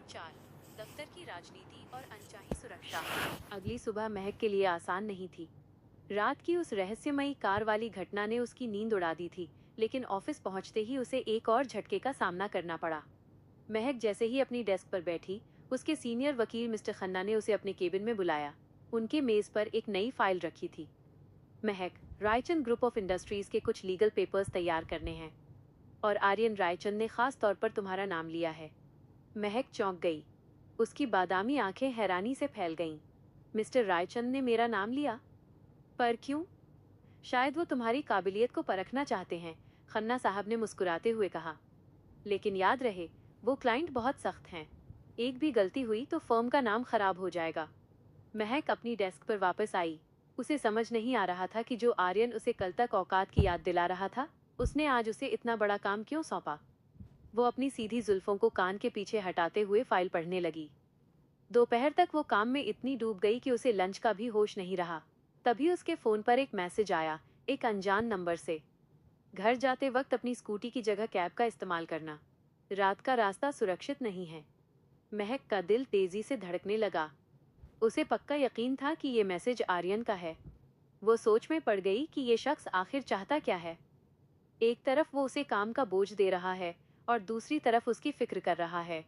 4। दफ्तर की राजनीति और अनचाही सुरक्षा। अगली सुबह महक के लिए आसान नहीं थी। रात की उस रहस्यमयी कार वाली घटना ने उसकी नींद उड़ा दी थी, लेकिन ऑफिस पहुंचते ही उसे एक और झटके का सामना करना पड़ा। महक जैसे ही अपनी डेस्क पर बैठी, उसके सीनियर वकील मिस्टर खन्ना ने उसे अपने केबिन में बुलाया। उनके मेज पर एक नई फाइल रखी थी। महक, रायचंद ग्रुप ऑफ इंडस्ट्रीज के कुछ लीगल पेपर्स तैयार करने हैं और आर्यन रायचंद ने खास तौर पर तुम्हारा नाम लिया है। महक चौंक गई। उसकी बादामी आंखें हैरानी से फैल गईं। मिस्टर रायचंद ने मेरा नाम लिया? पर क्यों? शायद वो तुम्हारी काबिलियत को परखना चाहते हैं, खन्ना साहब ने मुस्कुराते हुए कहा। लेकिन याद रहे, वो क्लाइंट बहुत सख्त हैं। एक भी गलती हुई तो फर्म का नाम खराब हो जाएगा। महक अपनी डेस्क पर वापस आई। उसे समझ नहीं आ रहा था कि जो आर्यन उसे कल तक औकात की याद दिला रहा था, उसने आज उसे इतना बड़ा काम क्यों सौंपा। वो अपनी सीधी जुल्फों को कान के पीछे हटाते हुए फाइल पढ़ने लगी। दोपहर तक वो काम में इतनी डूब गई कि उसे लंच का भी होश नहीं रहा। तभी उसके फोन पर एक मैसेज आया, एक अनजान नंबर से। घर जाते वक्त अपनी स्कूटी की जगह कैब का इस्तेमाल करना। रात का रास्ता सुरक्षित नहीं है। महक का दिल तेजी से धड़कने लगा। उसे पक्का यकीन था कि ये मैसेज आर्यन का है। वो सोच में पड़ गई कि ये शख्स आखिर चाहता क्या है। एक तरफ वो उसे काम का बोझ दे रहा है और दूसरी तरफ उसकी फिक्र कर रहा है।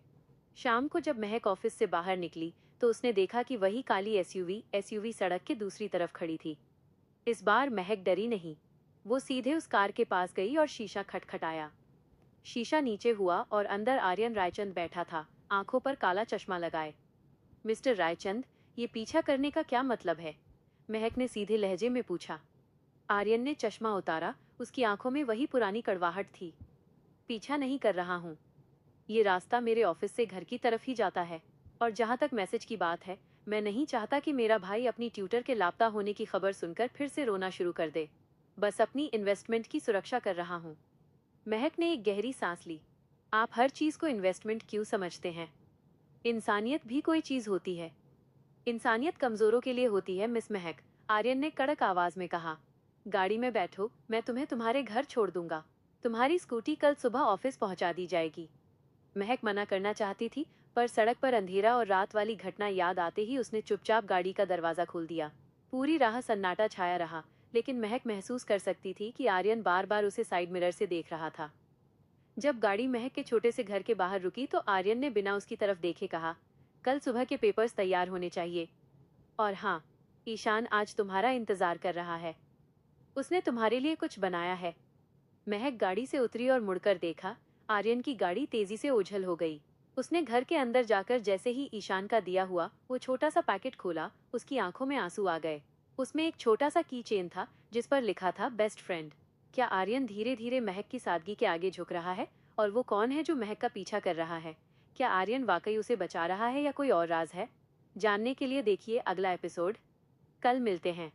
शाम को जब महक ऑफिस से बाहर निकली तो उसने देखा कि वही काली एसयूवी सड़क के दूसरी तरफ खड़ी थी। इस बार महक डरी नहीं। वो सीधे उस कार के पास गई और शीशा खटखटाया। शीशा नीचे हुआ और अंदर आर्यन रायचंद बैठा था, आंखों पर काला चश्मा लगाए। मिस्टर रायचंद, ये पीछा करने का क्या मतलब है? महक ने सीधे लहजे में पूछा। आर्यन ने चश्मा उतारा। उसकी आंखों में वही पुरानी कड़वाहट थी। पीछा नहीं कर रहा हूँ। ये रास्ता मेरे ऑफिस से घर की तरफ ही जाता है, और जहाँ तक मैसेज की बात है, मैं नहीं चाहता कि मेरा भाई अपनी ट्यूटर के लापता होने की खबर सुनकर फिर से रोना शुरू कर दे। बस अपनी इन्वेस्टमेंट की सुरक्षा कर रहा हूँ। महक ने एक गहरी सांस ली। आप हर चीज को इन्वेस्टमेंट क्यों समझते हैं? इंसानियत भी कोई चीज होती है। इंसानियत कमजोरों के लिए होती है मिस महक, आर्यन ने कड़क आवाज में कहा। गाड़ी में बैठो, मैं तुम्हें तुम्हारे घर छोड़ दूंगा। तुम्हारी स्कूटी कल सुबह ऑफिस पहुंचा दी जाएगी। महक मना करना चाहती थी, पर सड़क पर अंधेरा और रात वाली घटना याद आते ही उसने चुपचाप गाड़ी का दरवाजा खोल दिया। पूरी राह सन्नाटा छाया रहा, लेकिन महक महसूस कर सकती थी कि आर्यन बार बार उसे साइड मिरर से देख रहा था। जब गाड़ी महक के छोटे से घर के बाहर रुकी तो आर्यन ने बिना उसकी तरफ देखे कहा, कल सुबह के पेपर्स तैयार होने चाहिए। और हाँ, ईशान आज तुम्हारा इंतजार कर रहा है। उसने तुम्हारे लिए कुछ बनाया है। महक गाड़ी से उतरी और मुड़कर देखा। आर्यन की गाड़ी तेजी से ओझल हो गई। उसने घर के अंदर जाकर जैसे ही ईशान का दिया हुआ वो छोटा सा पैकेट खोला, उसकी आंखों में आंसू आ गए। उसमें एक छोटा सा की चेन था जिस पर लिखा था बेस्ट फ्रेंड। क्या आर्यन धीरे धीरे महक की सादगी के आगे झुक रहा है? और वो कौन है जो महक का पीछा कर रहा है? क्या आर्यन वाकई उसे बचा रहा है या कोई और राज है? जानने के लिए देखिए अगला एपिसोड। कल मिलते हैं।